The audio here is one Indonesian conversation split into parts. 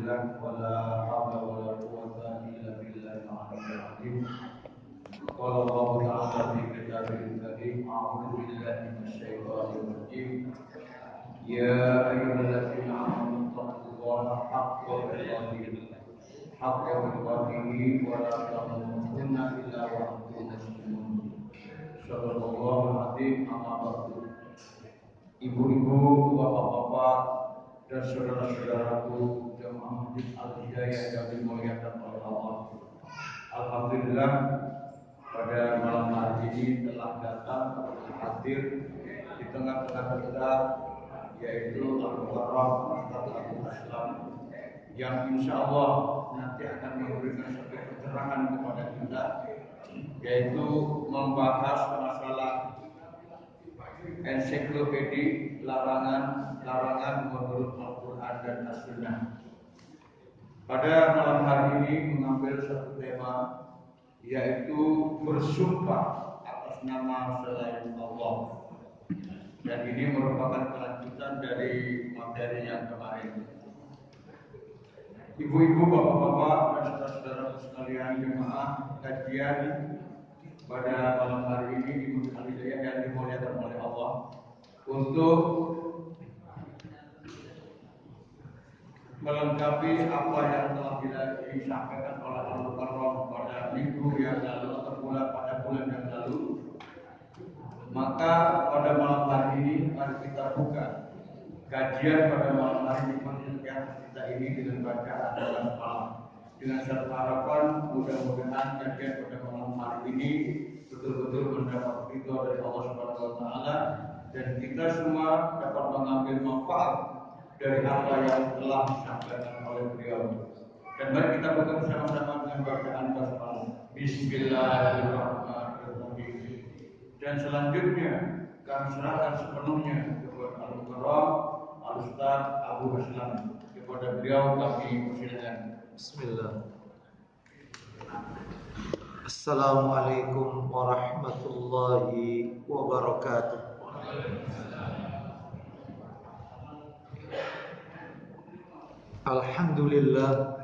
billah wala haula wala quwwata illa billahil aliyyil azim. Qala Allah ta'ala fi kitabihi karim, a'udzu billahi minasyaitonir rajim. Ya ayyuhalladzina amanu taqullaha haqqa tuqatih wa la tamutunna illa wa antum muslimun. Shallallahul azim. Amma ba'du. Ibu-ibu, bapak-bapak, dan saudara-saudaraku jemaah Masjid Al-Hidayah yang dimuliakan oleh Allah. Alhamdulillah, pada malam hari ini telah datang hadir di tengah-tengah kita, yaitu Al-Mukarram Ustaz Abu Aslam, yang insya Allah nanti akan memberikan satu keterangan kepada kita, yaitu membahas masalah ensiklopedi larangan menurut Al-Quran dan As-Sunnah. Pada malam hari ini mengambil satu tema, yaitu bersumpah atas nama selain Allah. Dan ini merupakan kelanjutan dari materi yang kemarin. Ibu-ibu, bapak-bapak, dan saudara-saudara sekalian jemaah kajian pada malam hari ini di Masjid Al-Hidayah yang dimuliakan oleh Allah, untuk melengkapi apa yang telah disampaikan oleh Al-Mukarram pada minggu yang lalu atau pada bulan yang lalu. Maka pada malam hari ini mari kita buka kajian pada malam hari ini kita ini dengan bacaan dalam malam, dengan satu harapan mudah-mudahan kajian pada malam hari ini betul-betul mendapat ridho dari Allah Subhanahu wa taala, dan kita semua dapat mengambil manfaat dari apa yang telah disampaikan oleh beliau. Dan mari kita buka bersama-sama dengan bacaan basmalah. Bismillahirrahmanirrahim. Dan selanjutnya kami serahkan sepenuhnya kepada Al-Mukarram Al-Ustaz Abu Aslam. Kepada beliau kami persilakan. Bismillah. Assalamualaikum warahmatullahi wabarakatuh. Alhamdulillah.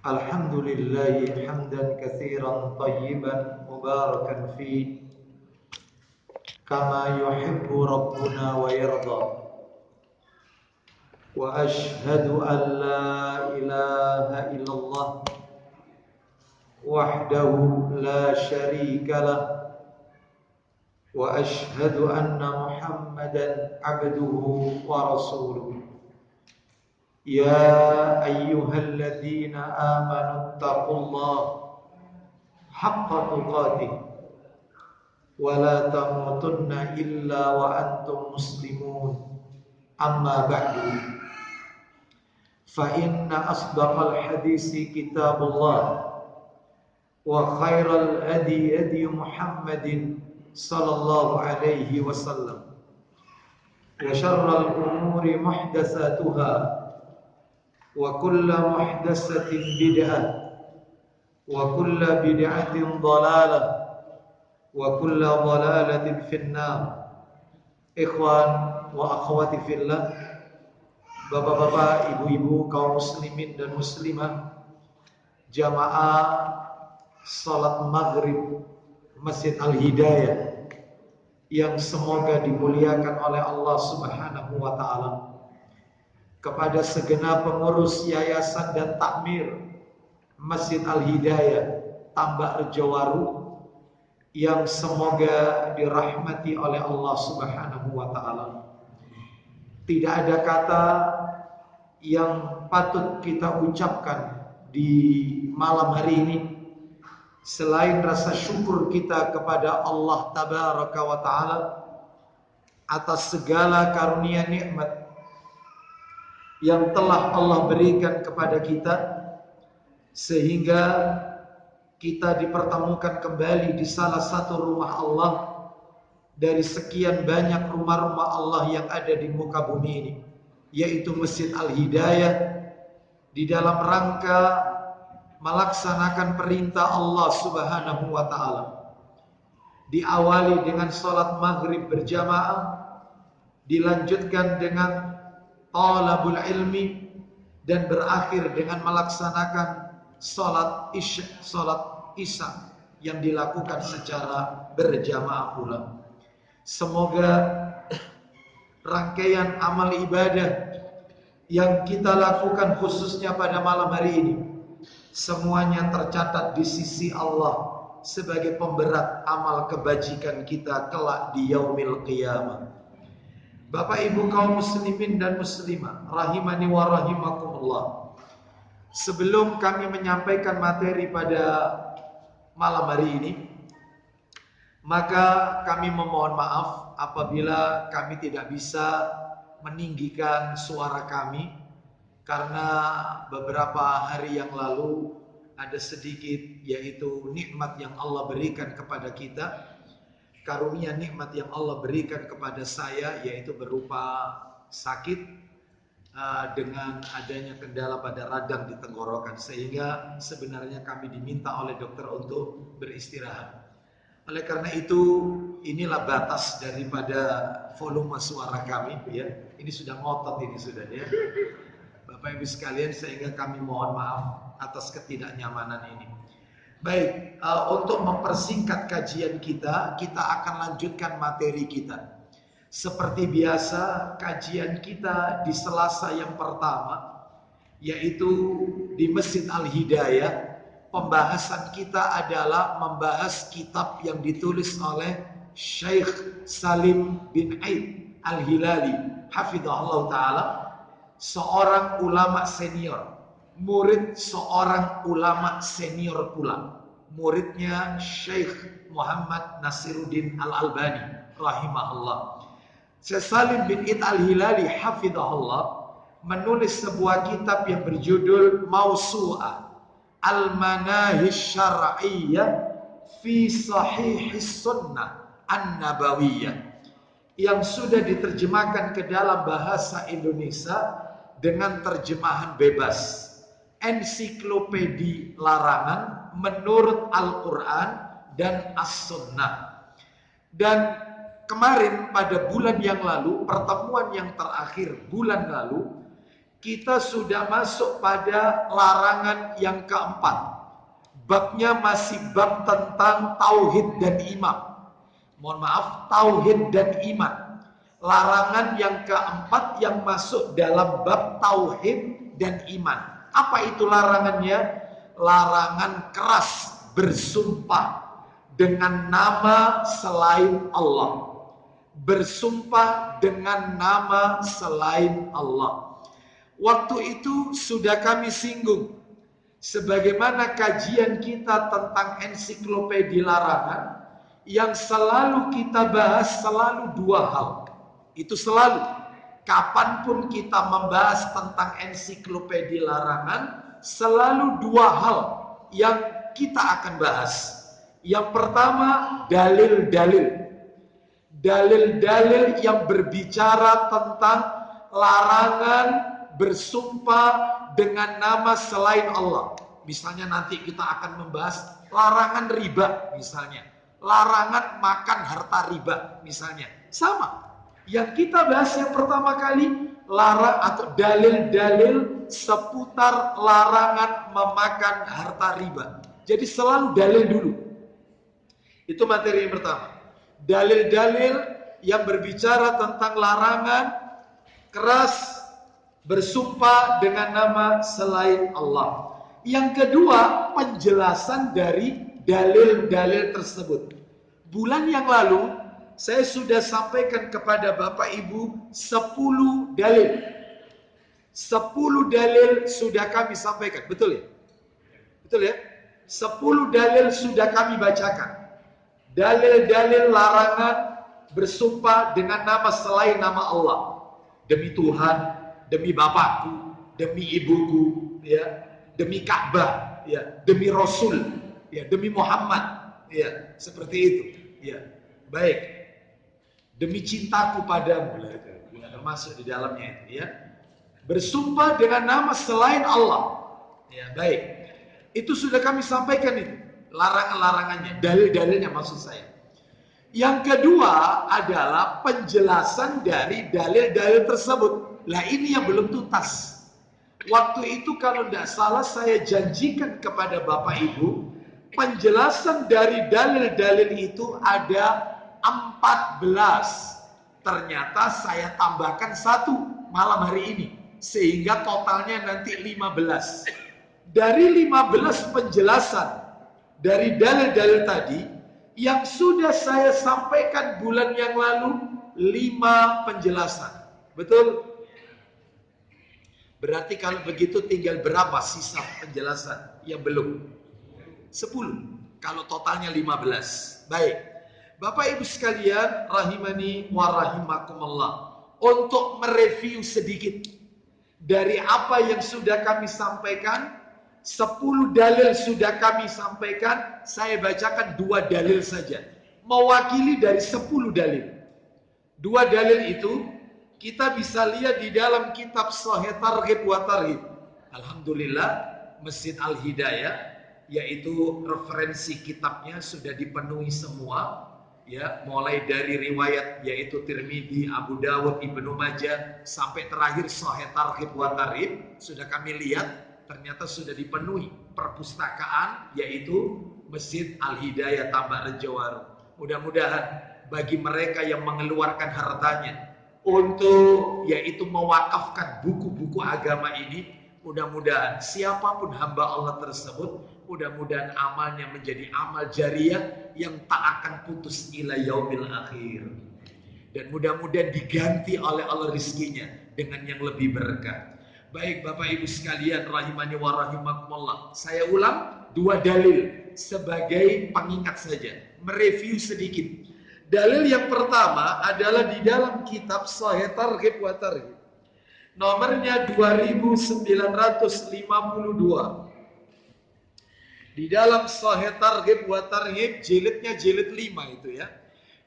Alhamdulillahi hamdan katsiran tayyiban mubarakan fi kama yuhibbu rabbuna wa yarda. Wa ashhadu an la ilaha illallah wahdahu la syarika lah, wa ashhadu anna Muhammadan abduhu wa rasuluh. Ya ayyuhalladzina amanu taqullaha haqqa tuqatih wa la tamutunna illa wa antum muslimun. Amma ba'du, fa inna asdaqal hadisi kitabullah wa khairal hadi Muhammadin sallallahu alaihi wasallam, wa syarral umuri muhdatsatuha wa kullu muhdatsatin bid'ah wa kullu bid'atin dhalalah wa kullu dhalalatin finnar. Ikhwan wa akhwati fillah, bapak-bapak, ibu-ibu, kaum muslimin dan muslimah, jamaah salat maghrib Masjid Al-Hidayah yang semoga dimuliakan oleh Allah Subhanahu wa taala, kepada segenap pengurus yayasan dan takmir Masjid Al-Hidayah Tambak Rejowaru yang semoga dirahmati oleh Allah Subhanahu wa taala. Tidak ada kata yang patut kita ucapkan di malam hari ini selain rasa syukur kita kepada Allah Tabaraka wa taala atas segala karunia nikmat yang telah Allah berikan kepada kita, sehingga kita dipertemukan kembali di salah satu rumah Allah dari sekian banyak rumah-rumah Allah yang ada di muka bumi ini, yaitu Masjid Al-Hidayah, di dalam rangka melaksanakan perintah Allah Subhanahu wa taala. Diawali dengan salat maghrib berjamaah, dilanjutkan dengan talabul ilmi, dan berakhir dengan melaksanakan sholat isya yang dilakukan secara berjamaah pula. Semoga rangkaian amal ibadah yang kita lakukan khususnya pada malam hari ini semuanya tercatat di sisi Allah sebagai pemberat amal kebajikan kita kelak di yaumil qiyamah. Bapak Ibu kaum muslimin dan muslimah rahimani wa rahimakumullah. Sebelum kami menyampaikan materi pada malam hari ini, maka kami memohon maaf apabila kami tidak bisa meninggikan suara kami, karena beberapa hari yang lalu ada sedikit, yaitu nikmat yang Allah berikan kepada kita, karunia nikmat yang Allah berikan kepada saya, yaitu berupa sakit dengan adanya kendala pada radang di tenggorokan, sehingga sebenarnya kami diminta oleh dokter untuk beristirahat. Oleh karena itu, inilah batas daripada volume suara kami, ya. Ini sudah ngotot ini sudah, ya. Bapak Ibu sekalian, sehingga kami mohon maaf atas ketidaknyamanan ini. Baik, untuk mempersingkat kajian kita akan lanjutkan materi kita. Seperti biasa, kajian kita di Selasa yang pertama, yaitu di Masjid Al-Hidayah. Pembahasan kita adalah membahas kitab yang ditulis oleh Syekh Salim bin Aid Al-Hilali hafizahullah ta'ala, seorang ulama senior, murid seorang ulama senior pula, muridnya Syekh Muhammad Nasiruddin Al-Albani rahimahullah. Syekh Salim bin Aid Al-Hilali hafizahullah menulis sebuah kitab yang berjudul Mausu'ah Al-Manahij Syar'iyyah fi Sahihis Sunnah An-Nabawiyah, yang sudah diterjemahkan ke dalam bahasa Indonesia dengan terjemahan bebas. Ensiklopedi larangan menurut Al-Quran dan As-Sunnah. Dan kemarin pada bulan yang lalu, pertemuan yang terakhir bulan lalu, kita sudah masuk pada larangan yang keempat. Babnya masih bab tentang tauhid dan iman. Mohon maaf, tauhid dan iman. Larangan yang keempat yang masuk dalam bab tauhid dan iman. Apa itu larangannya? Larangan keras bersumpah dengan nama selain Allah. Bersumpah dengan nama selain Allah. Waktu itu sudah kami singgung, sebagaimana kajian kita tentang ensiklopedi larangan, yang selalu kita bahas selalu dua hal. Itu selalu, kapanpun kita membahas tentang ensiklopedi larangan, selalu dua hal yang kita akan bahas. Yang pertama, dalil-dalil. Dalil-dalil yang berbicara tentang larangan bersumpah dengan nama selain Allah. Misalnya nanti kita akan membahas larangan riba misalnya, larangan makan harta riba misalnya. Sama. Yang kita bahas yang pertama kali larang atau dalil-dalil seputar larangan memakan harta riba. Jadi selalu dalil dulu. Itu materi yang pertama. Dalil-dalil yang berbicara tentang larangan keras bersumpah dengan nama selain Allah. Yang kedua, penjelasan dari dalil-dalil tersebut. Bulan yang lalu saya sudah sampaikan kepada Bapak Ibu 10 dalil. 10 dalil sudah kami sampaikan, betul ya? Betul ya? 10 dalil sudah kami bacakan. Dalil-dalil larangan bersumpah dengan nama selain nama Allah. Demi Tuhan, demi bapakku, demi ibuku, ya, demi Ka'bah, ya, demi Rasul, ya, demi Muhammad, ya, seperti itu, ya. Baik, demi cintaku padamu, ya, termasuk di dalamnya itu, ya. Bersumpah dengan nama selain Allah, ya, baik. Itu sudah kami sampaikan itu, larangan-larangannya, dalil-dalilnya maksud saya. Yang kedua adalah penjelasan dari dalil-dalil tersebut. Lah ini yang belum tuntas. Waktu itu kalau tidak salah saya janjikan kepada Bapak Ibu, penjelasan dari dalil-dalil itu ada 14. Ternyata saya tambahkan 1 malam hari ini, sehingga totalnya nanti 15. Dari 15 penjelasan dari dalil-dalil tadi, yang sudah saya sampaikan bulan yang lalu 5 penjelasan. Betul? Berarti kalau begitu tinggal berapa sisa penjelasan yang belum? 10. Kalau totalnya 15. Baik. Bapak Ibu sekalian, rahimani wa rahimakumullah. Untuk mereview sedikit dari apa yang sudah kami sampaikan, 10 dalil sudah kami sampaikan, saya bacakan 2 dalil saja. Mewakili dari 10 dalil. 2 dalil itu kita bisa lihat di dalam kitab Sahih Targhib wa Tarhib. Alhamdulillah, Masjid Al-Hidayah, yaitu referensi kitabnya sudah dipenuhi semua, ya, mulai dari riwayat yaitu Tirmidzi, Abu Dawud, Ibnu Majah sampai terakhir Sahih Targhib wa Tarhib sudah kami lihat ternyata sudah dipenuhi perpustakaan yaitu Masjid Al-Hidayah Tambak Rejowaru. Mudah-mudahan bagi mereka yang mengeluarkan hartanya untuk yaitu mewakafkan buku-buku agama ini, mudah-mudahan siapapun hamba Allah tersebut, mudah-mudahan amalnya menjadi amal jariah yang tak akan putus ila yaumil akhir. Dan mudah-mudahan diganti oleh Allah rizkinya dengan yang lebih berkah. Baik Bapak Ibu sekalian, rahimani wa rahimakumullah. Saya ulang 2 dalil sebagai pengingat saja, mereview sedikit. Dalil yang pertama adalah di dalam kitab Sahih Targhib wa Tarhib. Nomornya 2952. Di dalam Sahih Targhib wa Tarhib, jilidnya jilid 5 itu ya.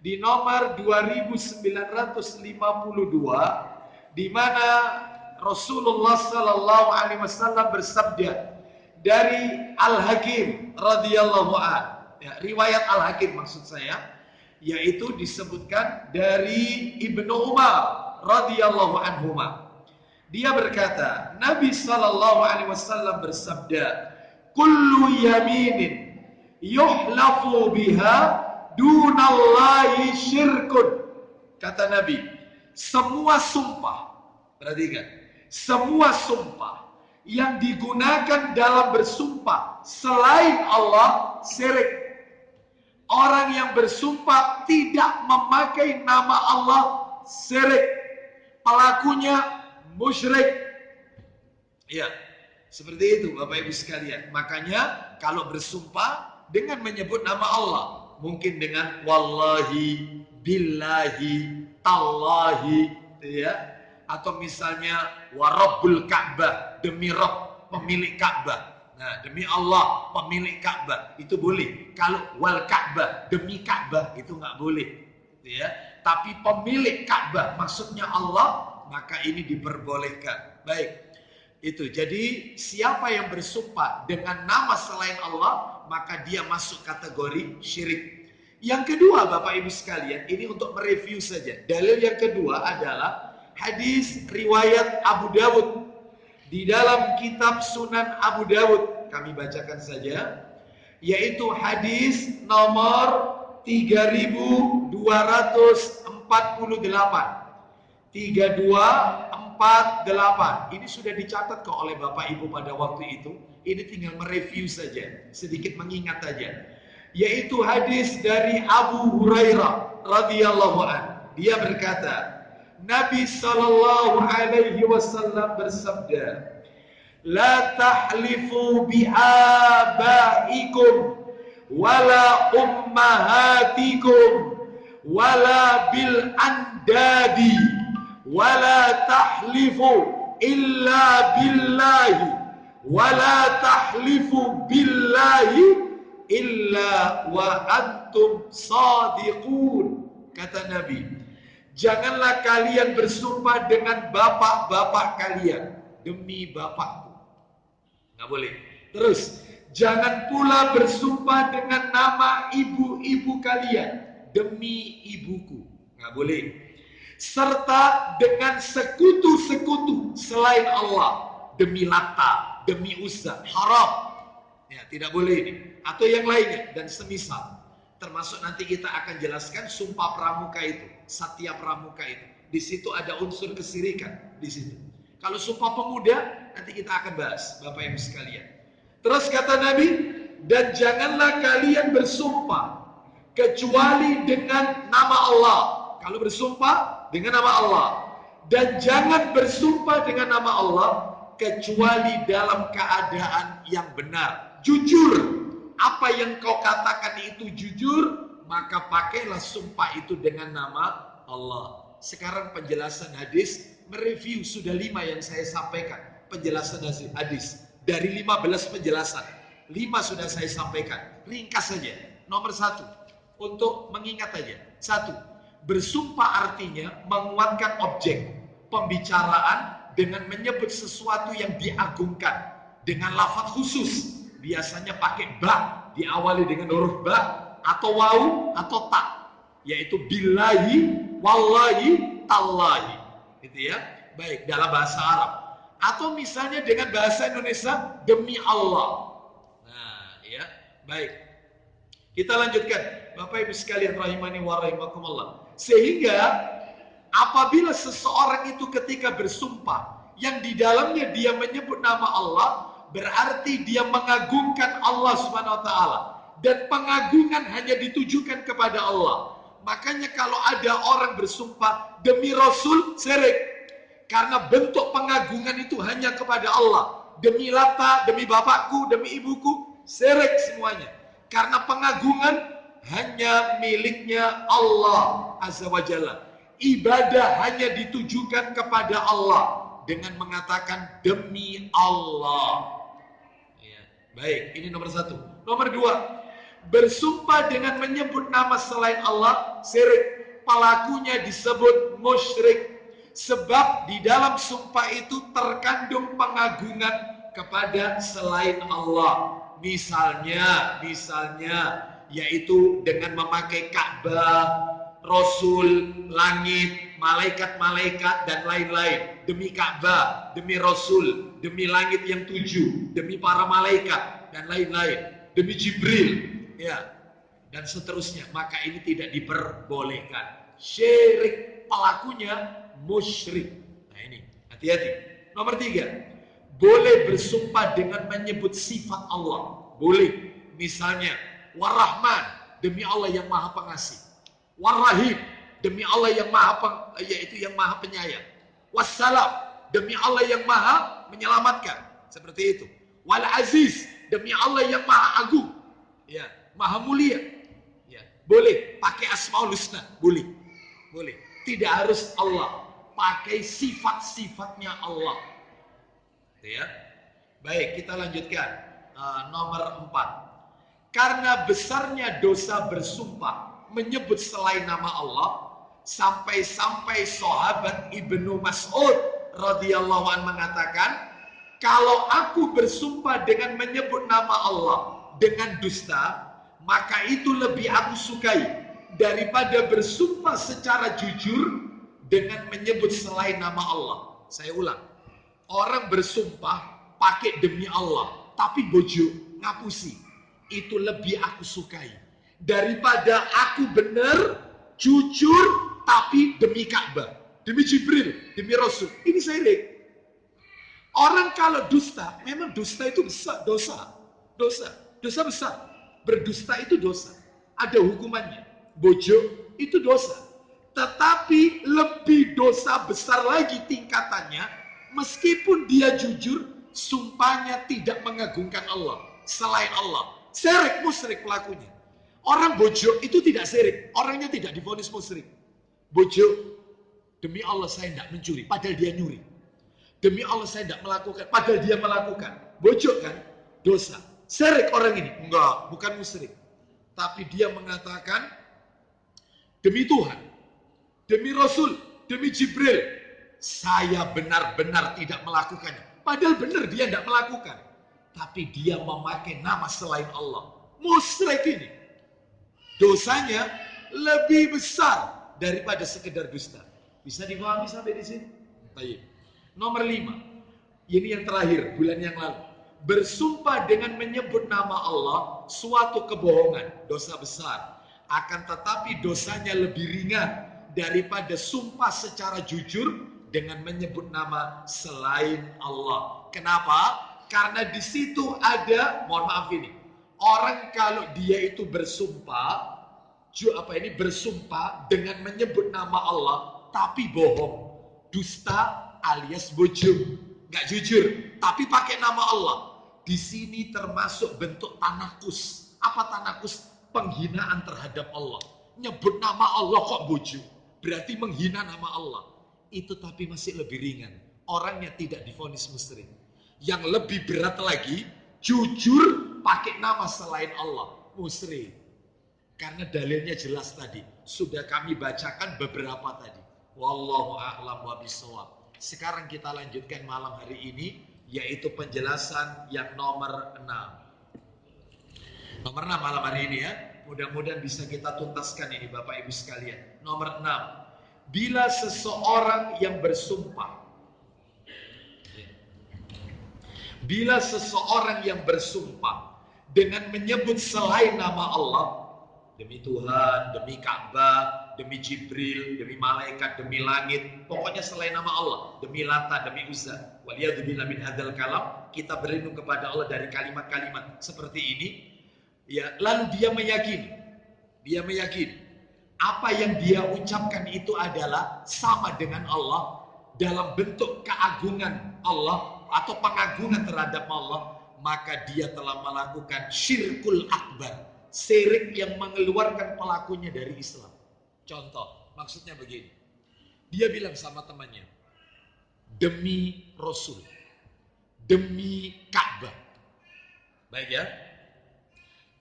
Di nomor 2952, di mana Rasulullah sallallahu alaihi wasallam bersabda dari Al-Hakim radhiyallahu an. Ya, riwayat Al-Hakim maksud saya, yaitu disebutkan dari Ibnu Umar radhiyallahu anhuma. Dia berkata, Nabi sallallahu alaihi wasallam bersabda, kullu yaminin yuhlafu biha dunallahi syirkun. Kata Nabi, semua sumpah, perhatikan, semua sumpah yang digunakan dalam bersumpah selain Allah syirik. Orang yang bersumpah tidak memakai nama Allah syirik, pelakunya musyrik. Ya, seperti itu Bapak Ibu sekalian. Makanya kalau bersumpah dengan menyebut nama Allah, mungkin dengan wallahi, billahi, tallahi, ya, atau misalnya warabbul Ka'bah, demi Rabb pemilik Ka'bah. Nah, demi Allah pemilik Ka'bah itu boleh. Kalau wal Ka'bah, demi Ka'bah itu nggak boleh, ya. Tapi pemilik Ka'bah maksudnya Allah, maka ini diperbolehkan. Baik. Itu. Jadi siapa yang bersumpah dengan nama selain Allah, maka dia masuk kategori syirik. Yang kedua Bapak Ibu sekalian, ini untuk mereview saja. Dalil yang kedua adalah hadis riwayat Abu Dawud. Di dalam kitab Sunan Abu Dawud, kami bacakan saja, yaitu hadis nomor 3248. 3248. Ini sudah dicatat kok oleh Bapak Ibu pada waktu itu. Ini tinggal mereview saja, sedikit mengingat saja. Yaitu hadis dari Abu Hurairah radhiyallahu an. Dia berkata, Nabi sallallahu alaihi wasallam bersabda, "La tahlifu bi abaikum wala ummahatikum wala bil andadi wala tahlifu illa billahi wala tahlifu billahi illa wa antum sadiqun." Kata Nabi, janganlah kalian bersumpah dengan bapak-bapak kalian demi bapakku. Nggak boleh. Terus, jangan pula bersumpah dengan nama ibu-ibu kalian demi ibuku. Nggak boleh. Serta dengan sekutu-sekutu selain Allah demi Lata, demi Uzza, haram. Ya, tidak boleh ini. Atau yang lainnya dan semisal. Termasuk nanti kita akan jelaskan sumpah pramuka itu, satya pramuka itu. Di situ ada unsur kesirikan di situ. Kalau sumpah pemuda nanti kita akan bahas, Bapak Ibu sekalian. Terus kata Nabi, dan janganlah kalian bersumpah kecuali dengan nama Allah. Kalau bersumpah dengan nama Allah, dan jangan bersumpah dengan nama Allah kecuali dalam keadaan yang benar, jujur. Apa yang kau katakan itu jujur, maka pakailah sumpah itu dengan nama Allah. Sekarang penjelasan hadis, mereview sudah 5 yang saya sampaikan. Penjelasan hadis dari 15 penjelasan, 5 sudah saya sampaikan. Ringkas saja. Nomor 1, untuk mengingat aja. 1, bersumpah artinya menguatkan objek pembicaraan dengan menyebut sesuatu yang diagungkan dengan lafaz khusus. Biasanya pakai ba, diawali dengan huruf ba atau waw atau ta, yaitu billahi, wallahi, tallahi, gitu ya. Baik, dalam bahasa Arab. Atau misalnya dengan bahasa Indonesia, demi Allah. Nah, ya, baik. Kita lanjutkan, Bapak Ibu sekalian rahimani wa rahimakumullah. Sehingga apabila seseorang itu ketika bersumpah yang di dalamnya dia menyebut nama Allah, berarti dia mengagungkan Allah Subhanahu wa taala, dan pengagungan hanya ditujukan kepada Allah. Makanya kalau ada orang bersumpah demi Rasul, syirik. Karena bentuk pengagungan itu hanya kepada Allah. Demi Lata, demi bapakku, demi ibuku, syirik semuanya. Karena pengagungan hanya miliknya Allah Azza wa Jalla. Ibadah hanya ditujukan kepada Allah dengan mengatakan demi Allah. Baik, ini nomor 1. Nomor 2, bersumpah dengan menyebut nama selain Allah, syirik. Pelakunya disebut musyrik. Sebab di dalam sumpah itu terkandung pengagungan kepada selain Allah. Misalnya, yaitu dengan memakai Ka'bah, Rasul, langit, malaikat-malaikat, dan lain-lain. Demi Ka'bah, demi Rasul, demi langit yang 7, demi para malaikat, dan lain-lain. Demi Jibril, ya, dan seterusnya. Maka ini tidak diperbolehkan. Syirik, pelakunya musyrik. Nah ini, hati-hati. Nomor 3, boleh bersumpah dengan menyebut sifat Allah. Boleh. Misalnya, War-Rahman, demi Allah yang Maha Pengasih. War-Rahim, demi Allah yang Maha yaitu yang Maha Penyayang. Wassalam, demi Allah yang Maha menyelamatkan. Seperti itu. Wal-Aziz, demi Allah yang Maha Agung. Ya, Maha Mulia. Ya, boleh pakai Asmaul Husna, boleh. Boleh. Tidak harus Allah, pakai sifat-sifatnya Allah. Ya. Baik, kita lanjutkan. Nomor 4. Karena besarnya dosa bersumpah menyebut selain nama Allah, sampai-sampai sahabat Ibnu Mas'ud radhiyallahu anhu mengatakan, kalau aku bersumpah dengan menyebut nama Allah dengan dusta, maka itu lebih aku sukai daripada bersumpah secara jujur dengan menyebut selain nama Allah. Saya ulang, orang bersumpah pakai demi Allah tapi bojo, ngapusi, itu lebih aku sukai daripada aku benar, jujur, tapi demi Ka'bah, demi Jibril, demi Rasul. Ini syirik. Orang kalau dusta, memang dusta itu besar, dosa besar. Berdusta itu dosa, ada hukumannya. Bojo itu dosa, tetapi lebih dosa besar lagi tingkatannya, meskipun dia jujur, sumpahnya tidak mengagungkan Allah, selain Allah. Syirik, musyrik pelakunya. Orang bojo itu tidak syirik, orangnya tidak divonis musyrik. Bojo, demi Allah saya tidak mencuri, padahal dia nyuri. Demi Allah saya tidak melakukan, padahal dia melakukan. Bojo kan, dosa. Syirik orang ini? Enggak, bukan musyrik. Tapi dia mengatakan, demi Tuhan, demi Rasul, demi Jibril, saya benar-benar tidak melakukannya. Padahal benar dia tidak melakukan. Tapi dia memakai nama selain Allah. Musyrik ini. Dosanya lebih besar daripada sekedar dusta. Bisa dipahami sampai di sini? Baik. Nomor 5. Ini yang terakhir, bulan yang lalu. Bersumpah dengan menyebut nama Allah suatu kebohongan, dosa besar. Akan tetapi dosanya lebih ringan daripada sumpah secara jujur dengan menyebut nama selain Allah. Kenapa? Karena di situ ada, mohon maaf ini, orang kalau dia itu bersumpah, bersumpah dengan menyebut nama Allah, tapi bohong, dusta alias bojong, nggak jujur, tapi pakai nama Allah. Di sini termasuk bentuk tanakus. Apa tanakus? Penghinaan terhadap Allah. Nyebut nama Allah kok bojong, berarti menghina nama Allah. Itu tapi masih lebih ringan. Orangnya tidak divonis musyrik. Yang lebih berat lagi, jujur pakai nama selain Allah, musyrik. Karena dalilnya jelas tadi. Sudah kami bacakan beberapa tadi. Wallahu a'lam wa bishawab. Sekarang kita lanjutkan malam hari ini, yaitu penjelasan yang nomor 6. Nomor 6 malam hari ini ya. Mudah-mudahan bisa kita tuntaskan ini Bapak Ibu sekalian. Nomor 6. Bila seseorang yang bersumpah, bila seseorang yang bersumpah dengan menyebut selain nama Allah, demi Tuhan, demi Ka'bah, demi Jibril, demi malaikat, demi langit, pokoknya selain nama Allah, demi Lata, demi Uzza, waliyadzubillah min hadzal kalam, kita berlindung kepada Allah dari kalimat-kalimat seperti ini. Ya, lalu dia meyakini apa yang dia ucapkan itu adalah sama dengan Allah dalam bentuk keagungan Allah atau pengagungan terhadap Allah, maka dia telah melakukan syirkul akbar, syirik yang mengeluarkan pelakunya dari Islam. Contoh, maksudnya begini. Dia bilang sama temannya, demi Rasul, demi Ka'bah. Baik ya.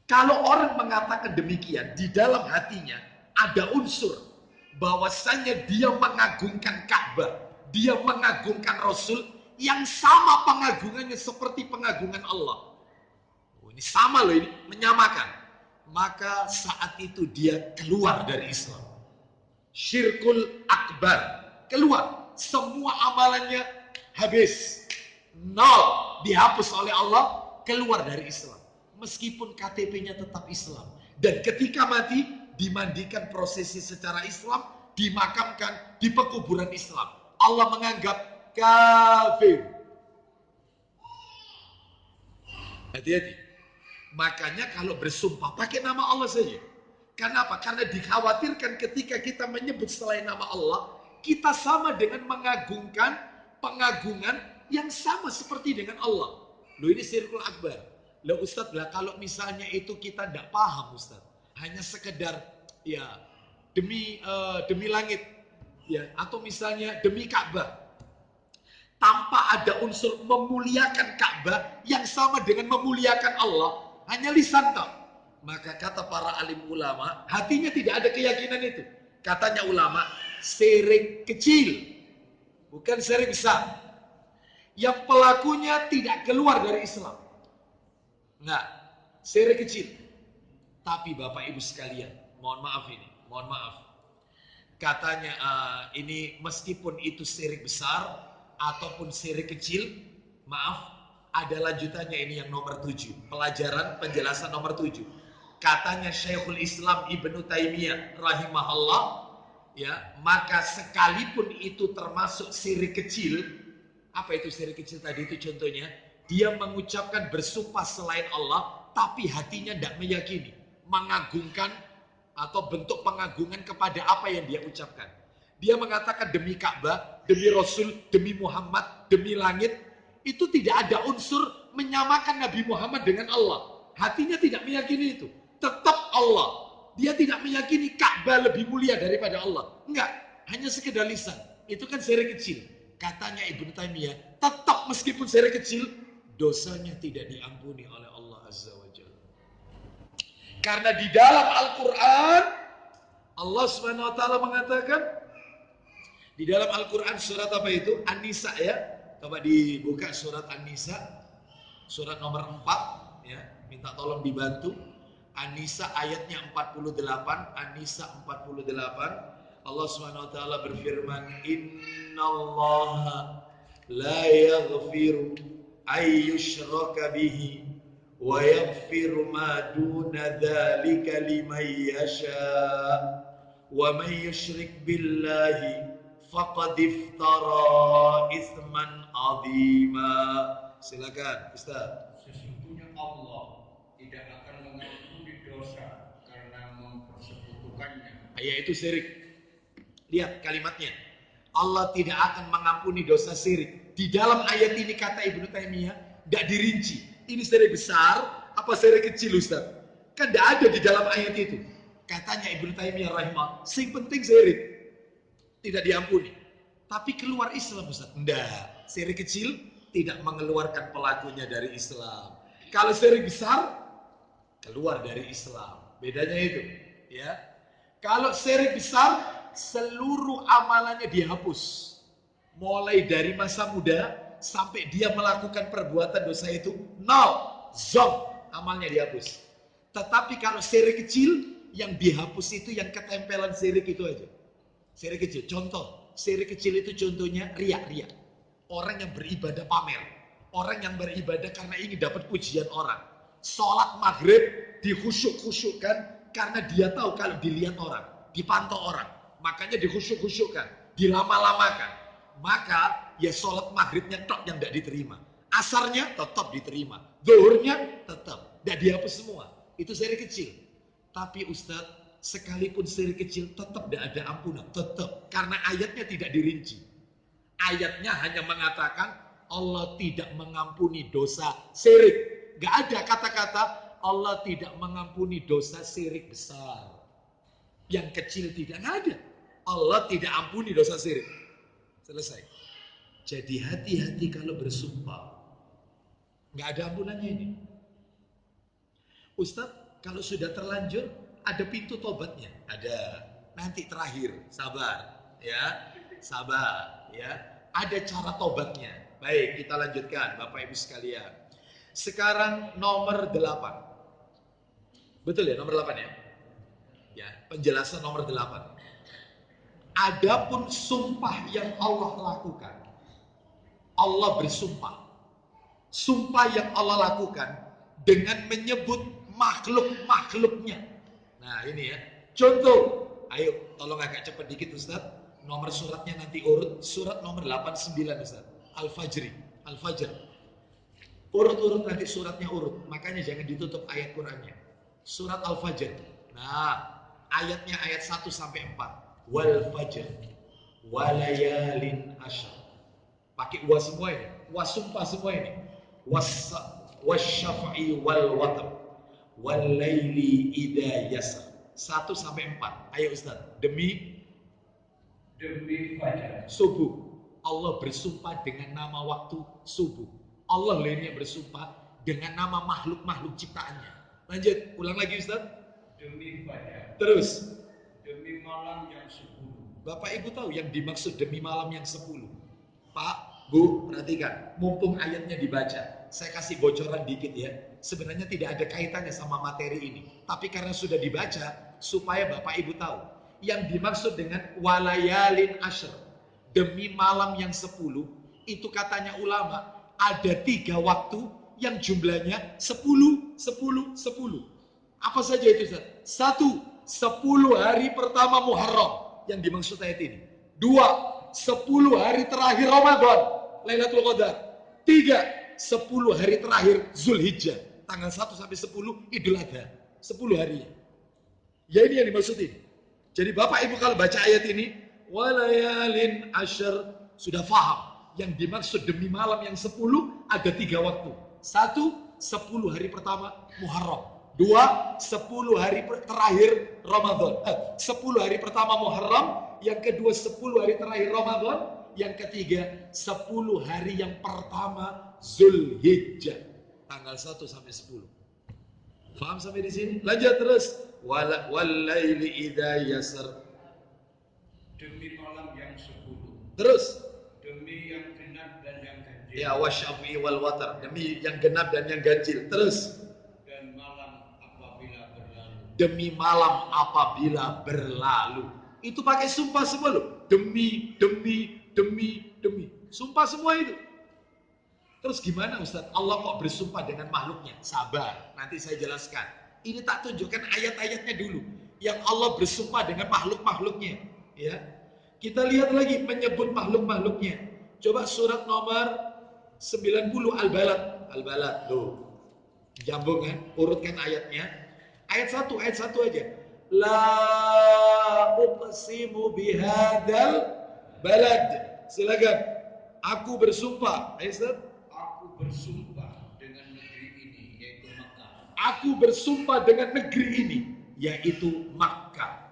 Kalau orang mengatakan demikian, di dalam hatinya ada unsur bahwasannya dia mengagungkan Ka'bah, dia mengagungkan Rasul yang sama pengagungannya seperti pengagungan Allah. Oh, ini sama loh, ini menyamakan. Maka saat itu dia keluar dari Islam. Syirkul akbar, keluar. Semua amalannya habis, nol, dihapus oleh Allah, keluar dari Islam. Meskipun KTP-nya tetap Islam. Dan ketika mati, dimandikan prosesi secara Islam, dimakamkan di pekuburan Islam. Allah menganggap kafir. Hati-hati. Makanya kalau bersumpah pakai nama Allah saja. Kenapa? Karena dikhawatirkan ketika kita menyebut selain nama Allah, kita sama dengan mengagungkan pengagungan yang sama seperti dengan Allah. Loh, ini syirkul akbar. Loh Ustadz, lah kalau misalnya itu kita tidak paham Ustadz, hanya sekedar ya demi langit ya, atau misalnya demi Ka'bah, tanpa ada unsur memuliakan Ka'bah yang sama dengan memuliakan Allah, hanya lisan toh. Maka kata para alim ulama, hatinya tidak ada keyakinan itu. Katanya ulama, syirik kecil, bukan syirik besar, yang pelakunya tidak keluar dari Islam. Nah, syirik kecil. Tapi Bapak Ibu sekalian, mohon maaf. Katanya ini meskipun itu syirik besar ataupun syirik kecil, maaf, ada lanjutannya ini yang nomor 7. Pelajaran penjelasan nomor 7. Katanya Syekhul Islam Ibnu Taimiyah rahimahullah, ya, maka sekalipun itu termasuk syirik kecil, apa itu syirik kecil tadi itu contohnya? Dia mengucapkan bersumpah selain Allah, tapi hatinya tidak meyakini, mengagungkan atau bentuk pengagungan kepada apa yang dia ucapkan. Dia mengatakan demi Ka'bah, demi Rasul, demi Muhammad, demi langit. Itu tidak ada unsur menyamakan Nabi Muhammad dengan Allah. Hatinya tidak meyakini itu. Tetap Allah. Dia tidak meyakini Ka'bah lebih mulia daripada Allah. Enggak, hanya sekedar lisan. Itu kan syirik kecil. Katanya Ibnu Taimiyah, tetap meskipun syirik kecil, dosanya tidak diampuni oleh Allah Azza wa Jalla. Karena di dalam Al-Quran, Allah Subhanahu wa Ta'ala mengatakan, di dalam Al-Quran surat apa itu? An-Nisa ya. Coba dibuka surat An-Nisa, surat nomor 4 ya. Minta tolong dibantu. An-Nisa ayatnya 48, An-Nisa 48. Allah Subhanahu wa Ta'ala berfirman, Innallaha la yaghfiru ay yushraka bihi wa yaghfiru ma duna dzalika liman yasha wa man yusyrik billahi faqad iftara itsman 'azima. Silakan Ustaz. Sesungguhnya Allah tidak akan mengampuni dosa karena mempersekutukannya. Yaitu syirik. Lihat kalimatnya. Allah tidak akan mengampuni dosa syirik. Di dalam ayat ini kata Ibnu Taimiyah tidak dirinci. Ini syirik besar apa syirik kecil Ustaz? Kan tidak ada di dalam ayat itu. Katanya Ibnu Taimiyah rahimah, sing penting syirik tidak diampuni. Tapi keluar Islam Ustaz? Tidak. Syirik kecil tidak mengeluarkan pelakunya dari Islam. Kalau syirik besar keluar dari Islam. Bedanya itu, ya. Kalau syirik besar seluruh amalannya dihapus. Mulai dari masa muda sampai dia melakukan perbuatan dosa itu nol, zong, amalnya dihapus. Tetapi kalau syirik kecil yang dihapus itu yang ketempelan syirik itu aja. Syirik kecil, contoh, syirik kecil itu contohnya riya. Orang yang beribadah pamer, orang yang beribadah karena ingin dapat pujian orang. Sholat maghrib dikhusyuk-khusyukkan karena dia tahu kalau dilihat orang, dipantau orang. Makanya dikhusyuk-khusyukkan, dilama-lamakan. Maka ya sholat maghribnya tok yang tidak diterima. Asarnya tetap diterima. Zuhurnya tetap. Tidak dihapus semua. Itu syirik kecil. Tapi Ustadz, sekalipun syirik kecil tetap tidak ada ampunan. Tetap. Karena ayatnya tidak dirinci. Ayatnya hanya mengatakan Allah tidak mengampuni dosa syirik. Gak ada kata-kata Allah tidak mengampuni dosa syirik besar. Yang kecil tidak ada. Allah tidak ampuni dosa syirik. Selesai. Jadi hati-hati kalau bersumpah. Gak ada ampunannya ini. Ustadz, kalau sudah terlanjur ada pintu tobatnya. Ada. Nanti terakhir. Sabar. Ya. Sabar. Ya. Ada cara tobatnya. Baik, kita lanjutkan Bapak Ibu sekalian. Sekarang nomor 8. Betul ya, nomor 8 ya? Ya, penjelasan nomor 8. Adapun sumpah yang Allah lakukan. Allah bersumpah. Sumpah yang Allah lakukan dengan menyebut makhluk-makhluknya. Nah, ini ya. Contoh. Ayo, tolong agak cepat dikit Ustaz. Nomor suratnya nanti urut. Surat nomor 89 Ustaz. Al-Fajr. Urut-urut nanti suratnya urut. Makanya jangan ditutup ayat Qur'annya. Surat Al-Fajr. Nah, ayatnya ayat 1 sampai 4. Wal fajr walayalin asyr. Pakai wa semua ini. Wa sumpah semua ini. Wasyafa'i wal watr wal laili idza yasr. 1 sampai 4. Ayo Ustaz. Demi fajar subuh. Allah bersumpah dengan nama waktu subuh. Allah lainnya bersumpah dengan nama makhluk-makhluk ciptaannya. Lanjut, ulang lagi Ustaz. Demi fajar. Terus. Demi malam yang 10. Bapak Ibu tahu yang dimaksud demi malam yang 10. Pak, Bu, perhatikan. Mumpung ayatnya dibaca. Saya kasih bocoran dikit ya. Sebenarnya tidak ada kaitannya sama materi ini. Tapi karena sudah dibaca, supaya Bapak Ibu tahu. Yang dimaksud dengan walayalin asyr. Demi malam yang 10. Itu katanya ulama. Ada 3 waktu yang jumlahnya 10. Apa saja itu Ustaz? 1. 10 hari pertama Muharram yang dimaksud ayat ini. 2. 10 hari terakhir Ramadan, Lailatul Qadar. 3. 10 hari terakhir Zulhijjah, tanggal 1 sampai 10 Idul Adha. 10 harinya. Ya ini yang dimaksud ini. Jadi Bapak Ibu kalau baca ayat ini, walayalin asyr, sudah paham. Yang dimaksud demi malam yang 10 ada 3 waktu. 1. 10 hari pertama Muharram. 2. 10 hari terakhir Ramadan. 10 hari pertama Muharram. Yang kedua 10 hari terakhir Ramadan. Yang ketiga 10 hari yang pertama Zulhijjah. Tanggal 1 sampai 10. Faham sampai di sini? Lanjut terus. Walaili idza yasr. Demi malam yang 10. Terus. Demi yang genap dan yang ganjil. Ya wasyafi wal watar. Demi yang genap dan yang ganjil. Terus. Demi malam apabila berlalu. Itu pakai sumpah semua loh. Demi demi. Sumpah semua itu. Terus gimana Ustaz? Allah kok bersumpah dengan makhluknya? Sabar, nanti saya jelaskan. Ini tak tunjukkan ayat-ayatnya dulu. Yang Allah bersumpah dengan makhluk-makhluknya. Ya, kita lihat lagi menyebut makhluk-makhluknya. Coba surat nomor 90 Al-Balad. Al-Balad, tuh. Jambung ya, urutkan ayatnya. Ayat 1 aja. La uqsimu bihadzal balad. Silakan. Aku bersumpah. Ayat Aku bersumpah dengan negeri ini, yaitu Makkah. Aku bersumpah dengan negeri ini, yaitu Makkah.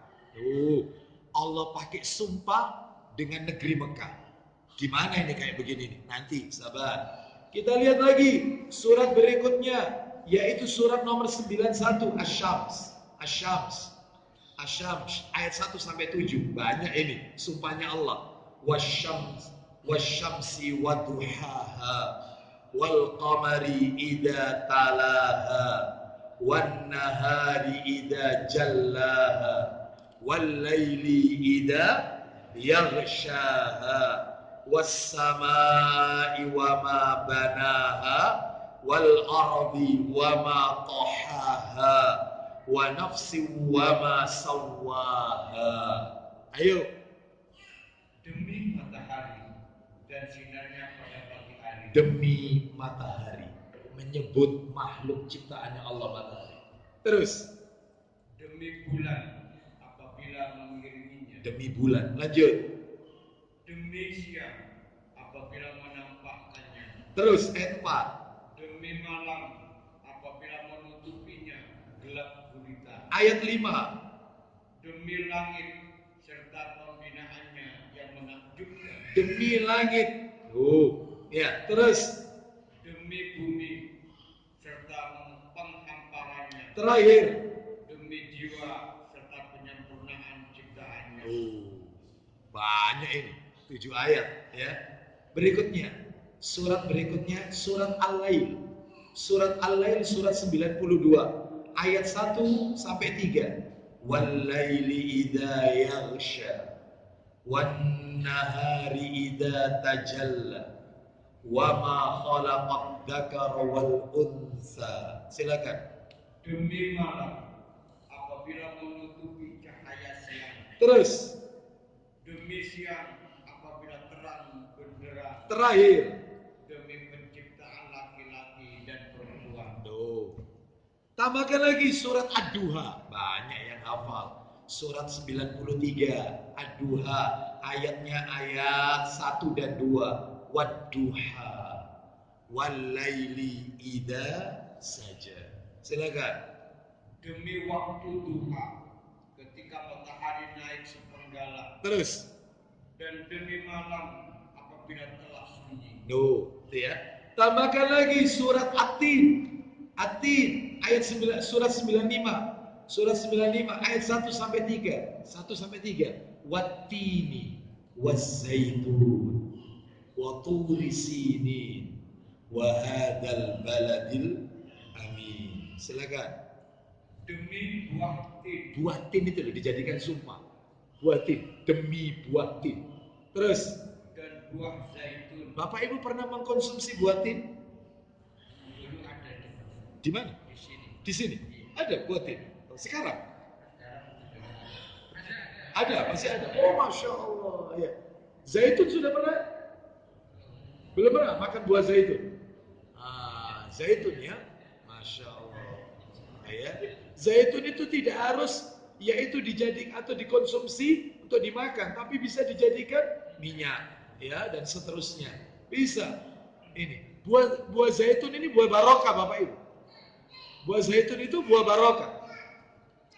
Allah pakai sumpah dengan negeri Makkah. Gimana ini kayak begini nih? Nanti sabar. Kita lihat lagi surat berikutnya, yaitu surat nomor 91 Asy-Syams ayat 1 sampai 7. Banyak ini sumpahnya Allah. Wasyamsi waduhaha wal qamari idza talaha wan nahari idza jallaha wal laili idza yaghshaha was samai wama banaha wal ardi wama tahaha wa nafsin wama sawwaha. Ayo. Demi matahari dan sinarnya pada pagi hari. Demi matahari, menyebut makhluk ciptaannya Allah matahari. Terus Demi bulan apabila mengiriminya. Demi bulan. Lanjut. Demi siang apabila menampakkannya. Terus ayat 4. Demi malam apabila menutupinya gelap gulita. Ayat 5. Demi langit serta pembinaannya yang menakjubkan. Demi langit. Ya, terus Demi bumi serta penghamparannya. terakhir. Demi jiwa serta penyempurnaan ciptaannya. Banyak ini. 7 ayat ya. Berikutnya, surat surat Al-Lail. Surat Al-Lail surat 92 ayat 1 sampai 3. Wal laili idza yaghsha wan nahari idza tajalla wa ma khalaqad dzakara wal unsa. Silakan. Demi malam apabila menutupi cahaya siang. Terus Demi siang apabila terang benderang. terakhir. Demi penciptaan laki-laki dan perempuan. Tambahkan lagi surat Ad-Duha. Banyak yang hafal. Surat 93 Ad-Duha. Ayatnya ayat 1 dan 2. Wad-duha wal-laili idza saja. Silakan. Demi waktu duha ketika matahari naik sepenggalan. Terus. Dan demi malam apabila telah sunyi. Ya. Tambahkan lagi surat At-Tin ayat 9, surat 95. Surat 95 ayat 1 sampai 3. 1 sampai 3. Wat-tini waz-zaitun wa turi sinin wa hadzal baladil amin. Silakan. Demi buah tin. Buah tin itu loh dijadikan sumpah. Buah tin, demi buah tin. Terus Dan buah zaitun. Bapak Ibu pernah mengkonsumsi buah tin? Dulu ada Di mana? di sini. Di sini. Ada buah tin. Sekarang? Ada, masih ada. Oh, Masya Allah. Ya. Zaitun sudah pernah? Belum pernah makan buah zaitun? Zaitun ya. Masya Allah. Ya. Zaitun itu tidak harus yaitu dijadikan atau dikonsumsi untuk dimakan, tapi bisa dijadikan minyak, ya, dan seterusnya. Bisa. Ini buah zaitun ini buah barokah, Bapak Ibu. Buah zaitun itu buah barokah.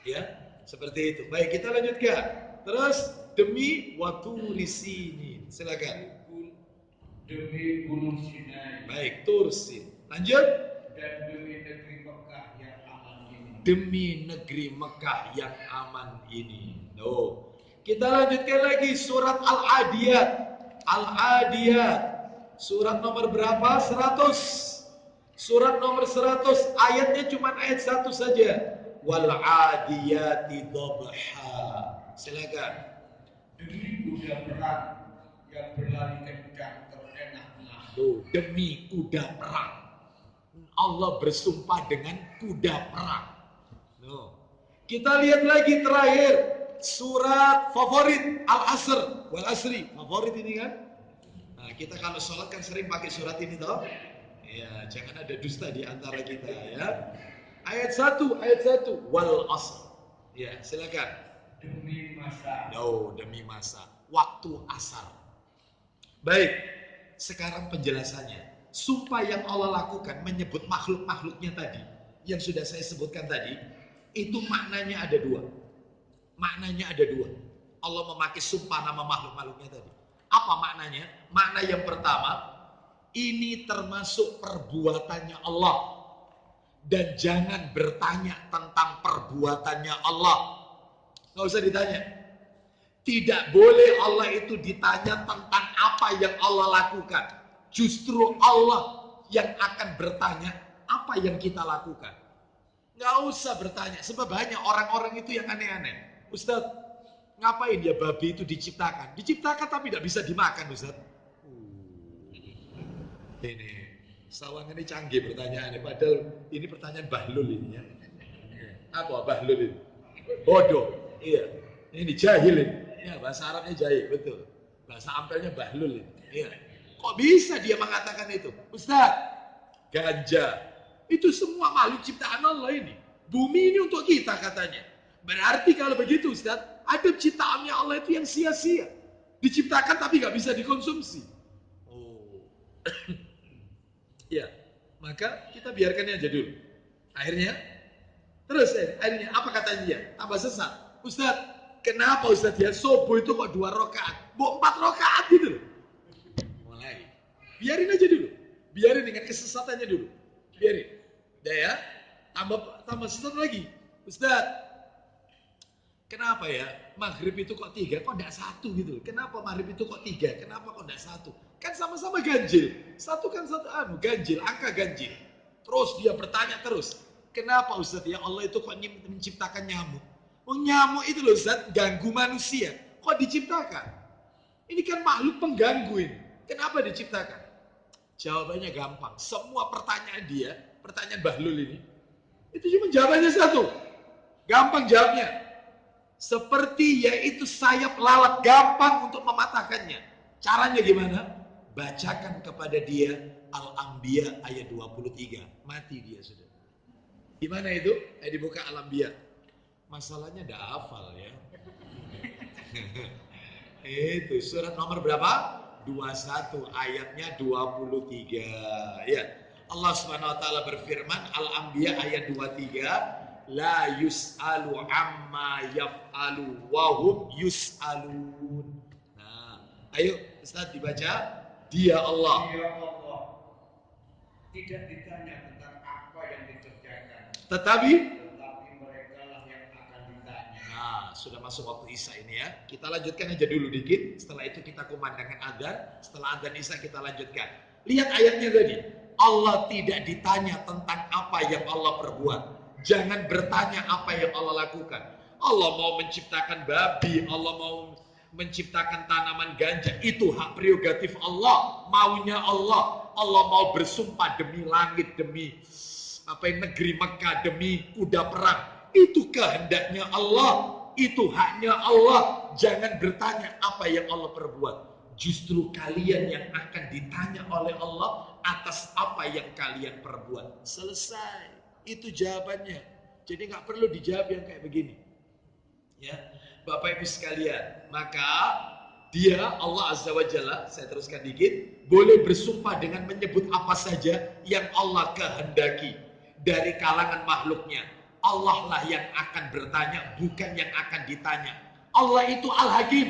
Ya, seperti itu. Baik, kita lanjutkan. Terus demi waturi sinin. Silakan. Demi gunung Sinai. Baik, Tursin. Lanjut. Dan demi negeri Mekah yang aman ini. Demi negeri Mekah yang aman ini. Kita lanjutkan lagi surat Al-Adiyat. Al-Adiyat. Surat nomor berapa? 100. Surat nomor 100. Ayatnya cuma ayat 1 saja. Wal-adiyati dhabha. Silakan. Demi kuda perang yang berlari kencang terenaklah. Demi kuda perang. Allah bersumpah dengan kuda perang. Kita lihat lagi terakhir surat favorit Al-Asr wal Asri. Favorit ini kan? Nah, kita kalau sholat kan sering pakai surat ini toh. Ya, jangan ada dusta di antara kita ya. Ayat 1 wal asr. Ya, silakan. Demi masa. Demi masa. Waktu asar. Baik, sekarang penjelasannya. Sumpah yang Allah lakukan menyebut makhluk-makhluknya tadi, yang sudah saya sebutkan tadi, itu maknanya ada dua. Maknanya ada dua. Allah memakai sumpah nama makhluk-makhluknya tadi. Apa maknanya? Makna yang pertama, ini termasuk perbuatannya Allah. Dan jangan bertanya tentang perbuatannya Allah. Nggak usah ditanya. Tidak boleh Allah itu ditanya tentang apa yang Allah lakukan. Justru Allah yang akan bertanya apa yang kita lakukan. Nggak usah bertanya. Sebab banyak orang-orang itu yang aneh-aneh. Ustadz, ngapain ya babi itu diciptakan? Diciptakan tapi tidak bisa dimakan, Ustadz. Ini Sawang ini canggih pertanyaannya. Padahal ini pertanyaan bahlul ini ya. Apa bahlul ini? Bodoh. Iya. Ini jahil ini. Ya, bahasa Arabnya jahil, betul. Bahasa ampelnya bahlul ini. Iya. Kok bisa dia mengatakan itu? Ustaz, ganja. Itu semua makhluk ciptaan Allah ini. Bumi ini untuk kita katanya. Berarti kalau begitu Ustaz, ada ciptaannya Allah itu yang sia-sia. Diciptakan tapi gak bisa dikonsumsi. Ya, maka kita biarkan aja dulu. Akhirnya apa katanya dia? Tambah sesat. Ustaz, kenapa Ustaz ya subuh itu kok 2 rakaat? 4 rakaat gitu loh. Mulai. Biarin aja dulu. Biarin dengan kesesatannya dulu. Biarin. Udah ya. Tambah sesat lagi. Ustaz, kenapa ya maghrib itu kok 3? Kok enggak 1 gitu? Kenapa maghrib itu kok 3? Kenapa kok enggak 1? Kan sama-sama ganjil. Satu kan satu ganjil, angka ganjil. Terus dia bertanya terus. Kenapa Ustaz ya Allah itu kok menciptakan nyamuk? Nyamuk itu loh Ustaz ganggu manusia. Kok diciptakan? Ini kan makhluk pengganggu ini. Kenapa diciptakan? Jawabannya gampang. Semua pertanyaan dia, pertanyaan bahlul ini, itu cuma jawabannya satu. Gampang jawabnya. Seperti yaitu sayap lalat, gampang untuk mematahkannya. Caranya gimana? Bacakan kepada dia Al-Anbiya ayat 23. Mati dia sudah. Gimana itu? Dibuka Al-Anbiya. Masalahnya enggak hafal ya. Itu surat nomor berapa? 21 ayatnya 23. Ya. Allah Subhanahu wa taala berfirman Al-Anbiya ayat 23, la yus'alu amma yaf'alu wa hum yus'alun. Nah, ayo Ustaz dibaca. Dia Allah. Dia Allah. Tidak ditanya tentang apa yang dikerjakan. Tetapi mereka lah yang akan ditanya. Nah, sudah masuk waktu Isya ini ya. Kita lanjutkan aja dulu dikit. Setelah itu kita kumandangkan adzan. Setelah adzan Isya kita lanjutkan. Lihat ayatnya tadi. Allah tidak ditanya tentang apa yang Allah perbuat. Jangan bertanya apa yang Allah lakukan. Allah mau menciptakan babi, Allah mau menciptakan tanaman ganja, itu hak prerogatif Allah, maunya Allah. Allah mau bersumpah demi langit, demi negeri Mekah, demi kuda perang, itu kehendaknya Allah, itu haknya Allah. Jangan bertanya apa yang Allah perbuat. Justru kalian yang akan ditanya oleh Allah atas apa yang kalian perbuat. Selesai, itu jawabannya. Jadi nggak perlu dijawab yang kayak begini. Ya, Bapak Ibu sekalian, maka dia Allah Azza wa Jalla, saya teruskan dikit, boleh bersumpah dengan menyebut apa saja yang Allah kehendaki dari kalangan makhluknya. Allah lah yang akan bertanya, bukan yang akan ditanya. Allah itu Al-Hakim.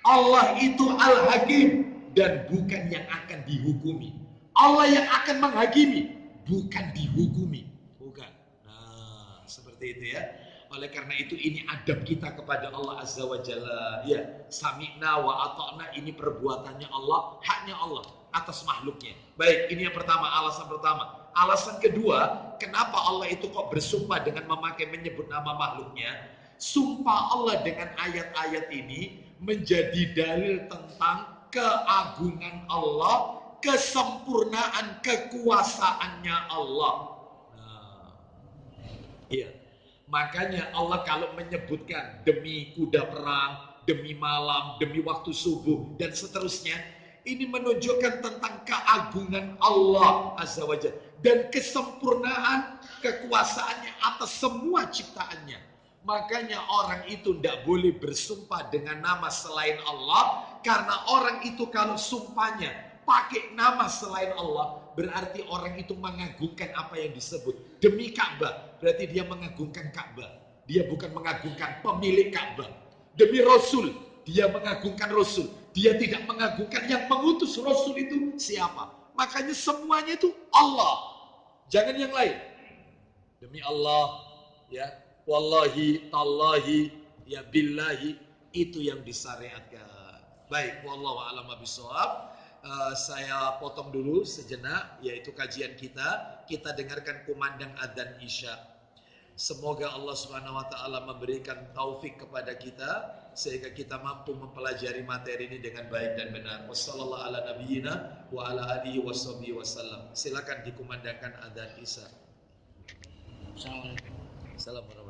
Allah itu Al-Hakim dan bukan yang akan dihukumi. Allah yang akan menghakimi, bukan dihukumi. Bukan. Nah, seperti itu ya. Oleh karena itu ini adab kita kepada Allah Azza wa Jalla. Ya, sami'na wa ata'na, ini perbuatannya Allah, haknya Allah atas makhluknya. Baik, ini yang pertama, alasan pertama. Alasan kedua, kenapa Allah itu kok bersumpah dengan menyebut nama makhluknya? Sumpah Allah dengan ayat-ayat ini menjadi dalil tentang keagungan Allah, kesempurnaan kekuasaannya Allah. Nah, iya. Makanya Allah kalau menyebutkan demi kuda perang, demi malam, demi waktu subuh, dan seterusnya, ini menunjukkan tentang keagungan Allah Azza wa Jalla dan kesempurnaan kekuasaannya atas semua ciptaannya. Makanya orang itu tidak boleh bersumpah dengan nama selain Allah, karena orang itu kalau sumpahnya pakai nama selain Allah, berarti orang itu mengagungkan apa yang disebut. Demi Ka'bah, berarti dia mengagungkan Ka'bah. Dia bukan mengagungkan pemilik Ka'bah. Demi Rasul, dia mengagungkan Rasul. Dia tidak mengagungkan yang mengutus Rasul itu siapa. Makanya semuanya itu Allah. Jangan yang lain. Demi Allah, ya, wallahi, tallahi, ya billahi, itu yang disyariatkan. Baik, wallahu a'lam bishawab. Saya potong dulu sejenak, yaitu kajian kita. Kita dengarkan kumandang adzan Isya. Semoga Allah Subhanahu wa taala memberikan taufik kepada kita sehingga kita mampu mempelajari materi ini dengan baik dan benar. Wassallallahu ala nabiyyina wa ala alihi washabihi wasallam. Silakan dikumandangkan adzan Isya. Assalamualaikum warahmatullahi wabarakatuh.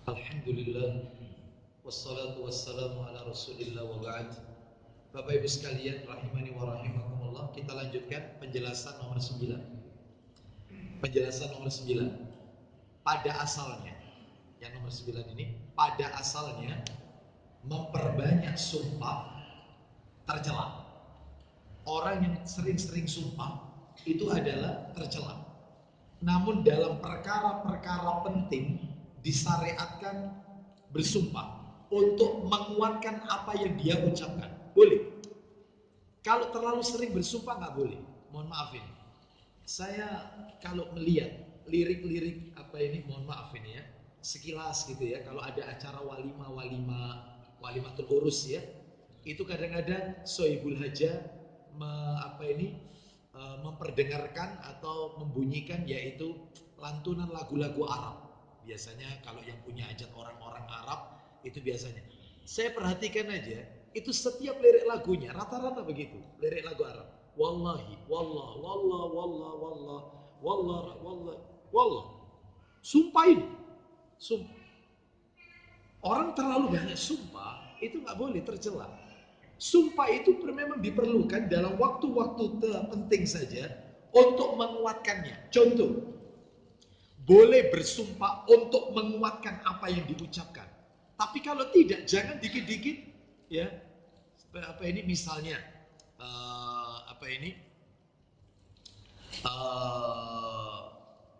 Alhamdulillah, wassalatu wassalamu ala rasulillah wa ba'd. Bapak Ibu sekalian, rahimani wa rahimakumullah. Kita lanjutkan penjelasan nomor 9. Penjelasan nomor 9. Pada asalnya, yang nomor 9 ini, pada asalnya memperbanyak sumpah tercela. Orang yang sering-sering sumpah itu adalah tercela. Namun dalam perkara-perkara penting disyariatkan bersumpah untuk menguatkan apa yang dia ucapkan. Boleh. Kalau terlalu sering bersumpah nggak boleh. Mohon maaf ini. Saya kalau melihat lirik-lirik apa ini, mohon maaf ini ya, sekilas gitu ya. Kalau ada acara walimatul urus ya, itu kadang-kadang sohibul hajah memperdengarkan atau membunyikan yaitu lantunan lagu-lagu Arab. Biasanya kalau yang punya hajat orang-orang Arab itu biasanya. Saya perhatikan aja, itu setiap lirik lagunya rata-rata begitu, lirik lagu Arab. Wallahi, wallah, wallah, wallah, wallah, wallah, wallah, wallah. Sumpahin. Sumpah. Orang terlalu banyak sumpah itu nggak boleh, tercela. Sumpah itu memang diperlukan dalam waktu-waktu penting saja untuk menguatkannya. Contoh, boleh bersumpah untuk menguatkan apa yang diucapkan. Tapi kalau tidak, jangan dikit-dikit ya. Apa ini misalnya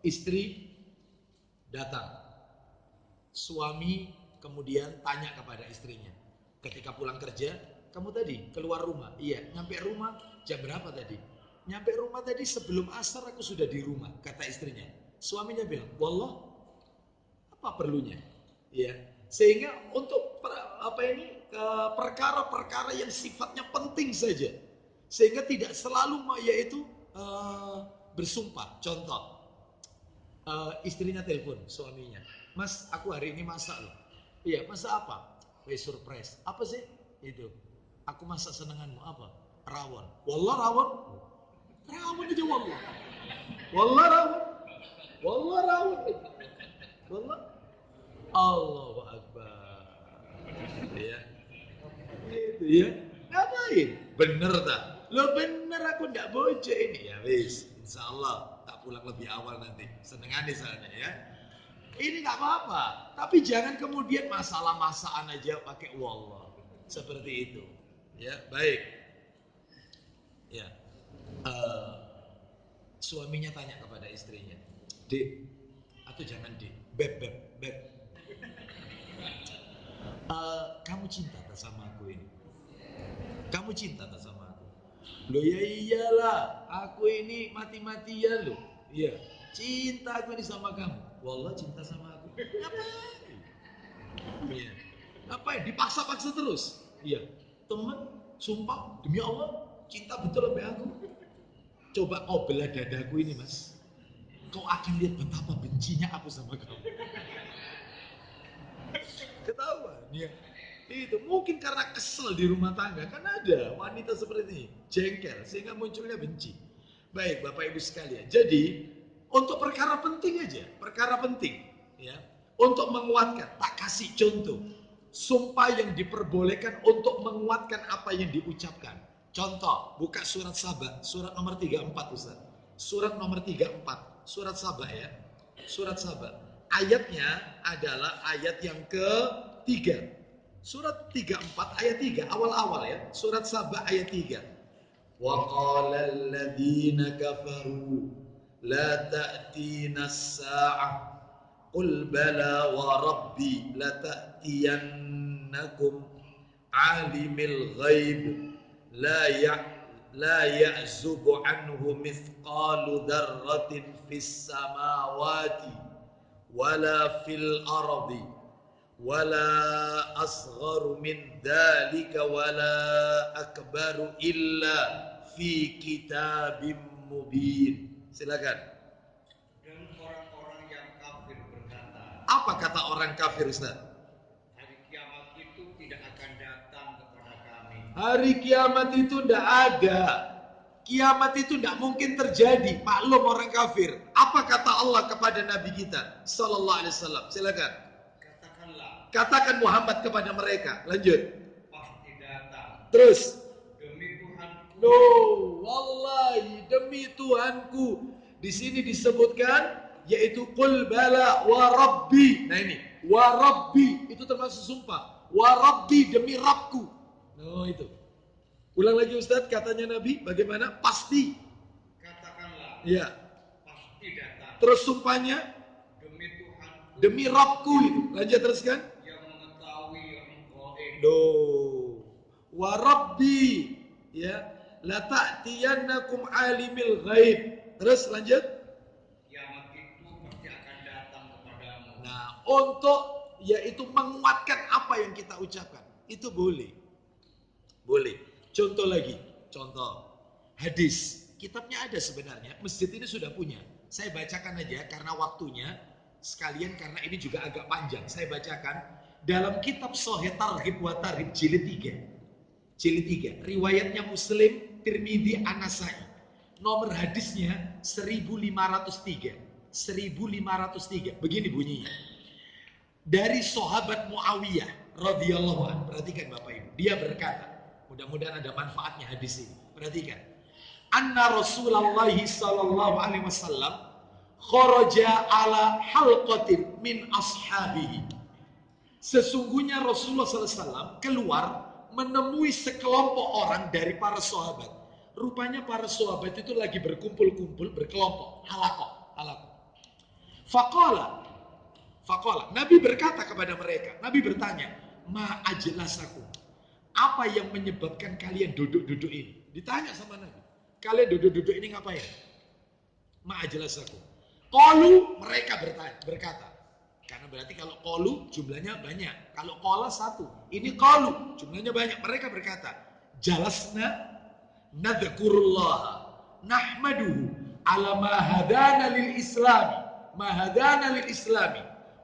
istri datang, suami kemudian tanya kepada istrinya ketika pulang kerja, kamu tadi keluar rumah? Iya. Nyampe rumah jam berapa tadi? Nyampe rumah tadi sebelum asar aku sudah di rumah, kata istrinya. Suaminya bilang, wallah, apa perlunya? Ya, sehingga untuk perkara-perkara yang sifatnya penting saja, sehingga tidak selalu yaitu bersumpah. Contoh, istrinya telepon suaminya, Mas, aku hari ini masak loh. Iya, masak apa? Surprise. Apa sih? Itu. Aku masak senenganmu apa? Rawon. Wallah rawon. Rawon aja wallah. Wallah rawon. Wallah rawon. Wallah. Allahu Akbar. Ya. Gitu ya. Ngapain? Bener tak? Lo bener aku ndak bojo ini. Ya wis, insyaallah tak pulang lebih awal nanti. Senengan di sana ya. Ini nggak apa-apa. Tapi jangan kemudian masalah masakan aja pakai wallah. Seperti itu. Ya, baik. Ya. Suaminya tanya kepada istrinya, Dek, atau jangan Dek, Beb. Kamu cinta tak sama aku ini? Kamu cinta tak sama aku? Loh ya iyalah, aku ini mati-matian loh. Iya, cinta aku ini sama kamu. Wallah cinta sama aku. Ngapain? Iya. Ngapain? Dipaksa-paksa terus. Iya. Teman, sumpah demi Allah cinta betul sama aku. Coba kau belah dadaku ini mas, kau akan lihat betapa bencinya aku sama kamu. Ketahuan ya. Itu mungkin karena kesel di rumah tangga, kan ada wanita seperti ini, jengkel sehingga munculnya benci. Baik Bapak Ibu sekalian, jadi untuk perkara penting aja, perkara penting ya, untuk menguatkan, tak kasih contoh sumpah yang diperbolehkan untuk menguatkan apa yang diucapkan. Contoh, buka surat Saba, surat nomor 34 Ustaz. Surat nomor 34, surat Saba ya. Surat Saba. Ayatnya adalah ayat yang ke-3. Surat 34 ayat 3 awal-awal ya. Surat Saba ayat 3. Wa qala alladziina kafaru la ta'tina as-sa'ah qul bala wa rabbi la ta'tiyannakum 'alimil ghaib la ya'zubu anhu mithqalu dzarratin fis samawati wala fil ardi wala asgharu min dzalika wala akbaru illa fi kitabim mubin. Silakan. Dan orang-orang yang kafir berkata, apa kata orang kafir Ustaz? Hari kiamat itu tidak akan datang kepada kami. Hari kiamat itu tidak ada. Kiamat itu tidak mungkin terjadi. Maklum orang kafir. Apa kata Allah kepada Nabi kita Sallallahu Alaihi Wasallam? Silakan. Katakanlah Katakan Muhammad kepada mereka. Lanjut. pasti datang. Terus. Demi Tuhanku. No, wallahi demi Tuhanku. Di sini disebutkan yaitu qul bala wa rabbi. Nah ini, wa rabbi itu termasuk sumpah. Wa rabbi demi Rabbku. No itu. Ulang lagi Ustadz, katanya Nabi bagaimana? Pasti. Katakanlah. Iya. Pasti datang. Terus sumpahnya demi Tuhanku. Demi Rabbku itu. Lanjut teruskan. Yang mengetahui yang gaib. Do. Wa rabbi. Ya. La ta'tiyannakum alimil ghaib. Terus lanjut. Kiamat itu pasti akan datang kepadamu. Nah, untuk yaitu menguatkan apa yang kita ucapkan. Itu boleh. Boleh. Contoh lagi. Contoh. Hadis. Kitabnya ada sebenarnya. Masjid ini sudah punya. Saya bacakan aja karena waktunya. Sekalian karena ini juga agak panjang. Saya bacakan. Dalam kitab Sahih Targhib wa Tarhib jilid 3. Jilid 3. Riwayatnya Muslim, Tirmidzi, An-Nasai. Nomor hadisnya 1503. 1503. Begini bunyinya. Dari sahabat Muawiyah radhiyallahu anhu. Perhatikan Bapak Ibu. Dia berkata, mudah-mudahan ada manfaatnya hadis ini. Perhatikan. Anna Rasulullah sallallahu alaihi wasallam kharaja ala halqatin min ashabihi. Sesungguhnya Rasulullah sallallahu alaihi wasallam keluar menemui sekelompok orang dari para sahabat. Rupanya para sahabat itu lagi berkumpul-kumpul, berkelompok, halakoh. Faqala, Nabi berkata kepada mereka, Nabi bertanya, ma ajlasakum, apa yang menyebabkan kalian duduk-duduk ini? Ditanya sama Nabi, kalian duduk-duduk ini ngapain? Ma ajlasakum. Qalu, mereka berkata, karena berarti kalau qalu jumlahnya banyak, kalau qala satu, ini qalu jumlahnya banyak. Mereka berkata, jalasna nadhkurullah nahmaduhu ala ma hadana lil islami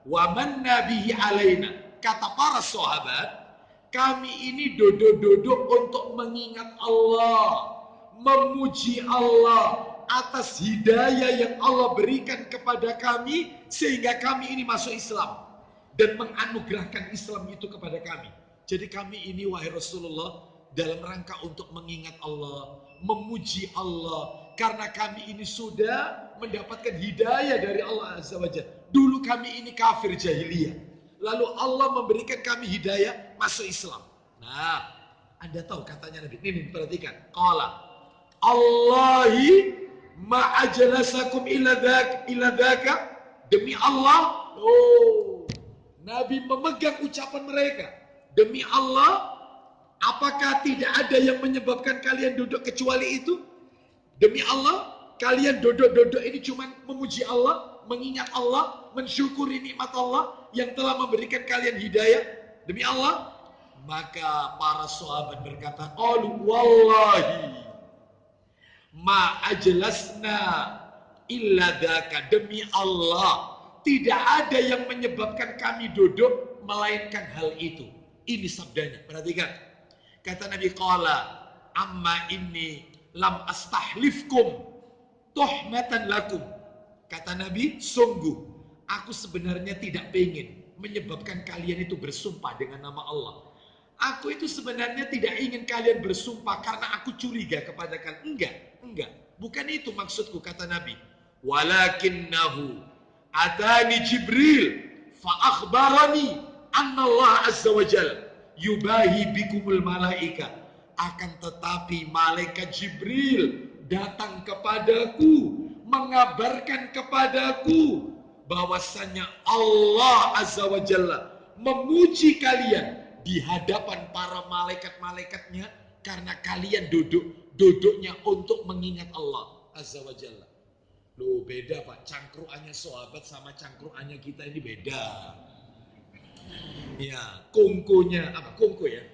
wa manna bihi alaina. Kata para sahabat, kami ini duduk-duduk untuk mengingat Allah, memuji Allah atas hidayah yang Allah berikan kepada kami sehingga kami ini masuk Islam dan menganugerahkan Islam itu kepada kami. Jadi kami ini wahai Rasulullah dalam rangka untuk mengingat Allah, memuji Allah karena kami ini sudah mendapatkan hidayah dari Allah Azza wa Jalla. Dulu kami ini kafir jahiliyah, lalu Allah memberikan kami hidayah masuk Islam. Nah, Anda tahu katanya Nabi ini, perhatikan. Qala Allahi ma ajlasakum ila dzaka, demi Allah. Oh, Nabi memegang ucapan mereka. Demi Allah, apakah tidak ada yang menyebabkan kalian duduk kecuali itu? Demi Allah, kalian duduk-duduk ini cuma memuji Allah, mengingat Allah, mensyukuri nikmat Allah yang telah memberikan kalian hidayah. Demi Allah. Maka para sahabat berkata, qalu wallahi ma ajlasna illa dzaka, demi Allah tidak ada yang menyebabkan kami duduk melainkan hal itu. Ini sabdanya, perhatikan. Kata Nabi, qala amma inni lam astahlifkum tuhmatan lakum. Kata Nabi, sungguh aku sebenarnya tidak pengen menyebabkan kalian itu bersumpah dengan nama Allah. Aku itu sebenarnya tidak ingin kalian bersumpah karena aku curiga kepada kalian. Enggak. Bukan itu maksudku, kata Nabi. Walakinnahu atani Jibril fa akhbarani anna Allah Azza wa Jalla yubahi bikumul malaika. Akan tetapi malaikat Jibril datang kepadaku, mengabarkan kepadaku bahwasannya Allah Azza wa Jalla memuji kalian di hadapan para malaikat-malaikatnya karena kalian duduknya untuk mengingat Allah Azza wa Jalla. Loh, beda Pak, cangkruannya sahabat sama cangkruannya kita ini beda. Ya, kungkunya apa kungku ya?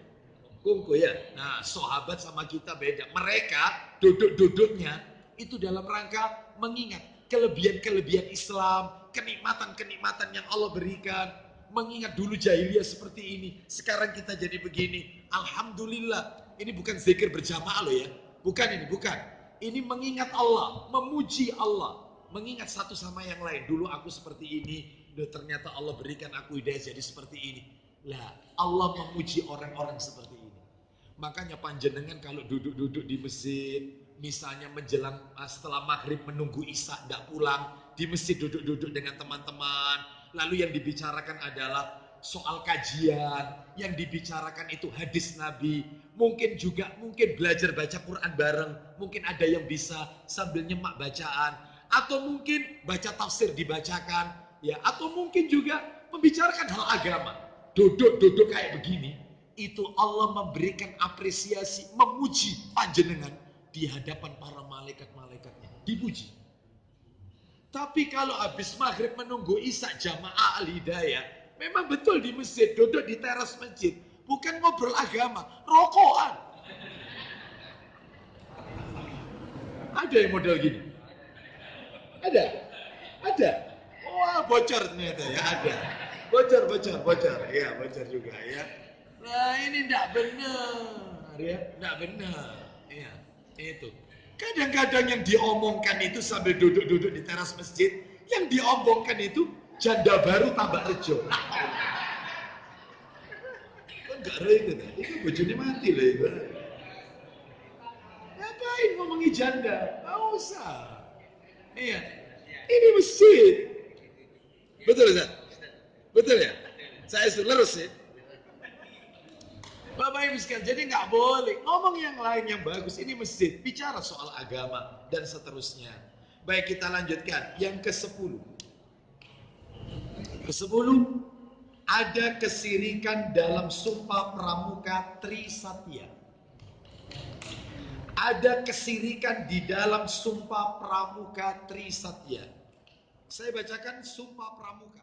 Kungku ya. Nah, sahabat sama kita beda. Mereka duduk-duduknya itu dalam rangka mengingat kelebihan-kelebihan Islam, kenikmatan-kenikmatan yang Allah berikan. Mengingat dulu jahiliyah seperti ini, sekarang kita jadi begini. Alhamdulillah. Ini bukan zikir berjamaah loh ya. Bukan ini, bukan. Ini mengingat Allah, memuji Allah. mengingat satu sama yang lain. Dulu aku seperti ini, ternyata Allah berikan aku hidayah jadi seperti ini. Lah, Allah memuji orang-orang seperti ini. Makanya panjenengan kalau duduk-duduk di masjid, misalnya menjelang setelah maghrib menunggu isya tidak pulang, di masjid duduk-duduk dengan teman-teman, lalu yang dibicarakan adalah soal kajian, yang dibicarakan itu hadis Nabi, mungkin belajar baca Quran bareng, mungkin ada yang bisa sambil nyemak bacaan, atau mungkin baca tafsir dibacakan, ya, atau mungkin juga membicarakan hal agama. Duduk-duduk kayak begini, itu Allah memberikan apresiasi, memuji panjenengan di hadapan para malaikat-malaikatnya, dipuji. Tapi kalau habis maghrib menunggu isya jamaah al-hidayah, memang betul di masjid, duduk di teras masjid, bukan ngobrol agama, rokokan. Ada yang model gini? Ada. Wah, bocor ternyata ya, ada. Bocor. Ya, bocor juga ya. Nah, ini enggak benar ya, enggak benar. Ya, itu. Kadang-kadang yang diomongkan itu sambil duduk-duduk di teras masjid, yang diomongkan itu janda baru Tambak Rejo. Kok enggak rela itu bojone mati loh itu. Ngapain ngomongin janda? Enggak usah. Iya. Ini masjid. Betul Ustaz? Betul ya? Saya lurus ya. Bapak Ibu sekalian, jadi nggak boleh ngomong yang lain yang bagus. Ini masjid, bicara soal agama dan seterusnya. Baik, kita lanjutkan. Yang ke-10. Ke-10, ada kesirikan dalam sumpah pramuka Trisatya. Ada kesirikan di dalam sumpah pramuka Trisatya. Saya bacakan sumpah pramuka.